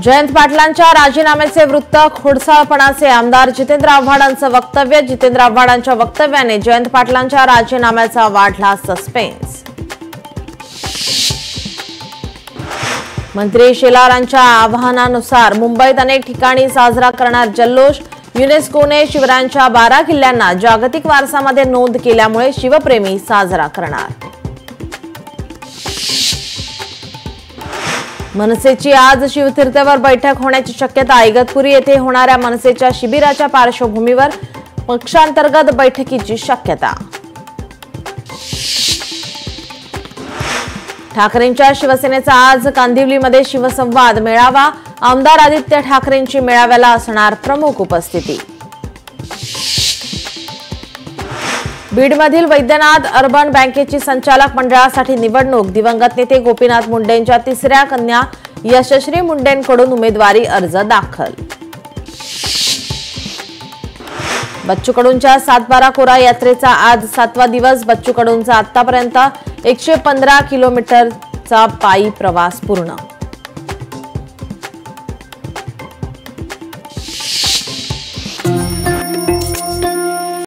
जयंत पाटलांच्या राजीनाम्याचे वृत्त खोडसाळपणाचे आमदार जितेंद्र आव्हाडांचं वक्तव्य। जितेंद्र आव्हाडांच्या वक्तव्याने जयंत पाटलांच्या राजीनाम्याचा वाढला सस्पेन्स। मंत्री शेलारांच्या आवाहनानुसार मुंबईत अनेक ठिकाणी साजरा करणार जल्लोष। युनेस्कोने शिवरायांच्या 12 किल्ल्यांना जागतिक वारसामध्ये नोंद केल्यामुळे शिवप्रेमी साजरा करणार। मनसेची आज शिवतीर्थवर बैठक होण्याची शक्यता। इगतपुरी येथे होणाऱ्या मनसेच्या शिबिराच्या पार्श्वभूमीवर पक्षांतर्गत बैठकीची शक्यता। ठाकरेंच्या शिवसेनेचा आज कांदिवलीमध्ये शिवसंवाद मेळावा। आमदार आदित्य ठाकरेंची मेळाव्याला असणार प्रमुख उपस्थिती। बीडमधील वैद्यनाथ अर्बन बँकेची संचालक मंडळासाठी निवडणूक। दिवंगत नेते गोपीनाथ मुंडेंच्या तिसऱ्या कन्या यशश्री मुंडेंकडून उमेदवारी अर्ज दाखल। बच्चू कडूंच्या सातबारा कोरा यात्रेचा आज 7वा दिवस। बच्चू कडूंचा आतापर्यंत 115 किलोमीटरचा पायी प्रवास पूर्ण।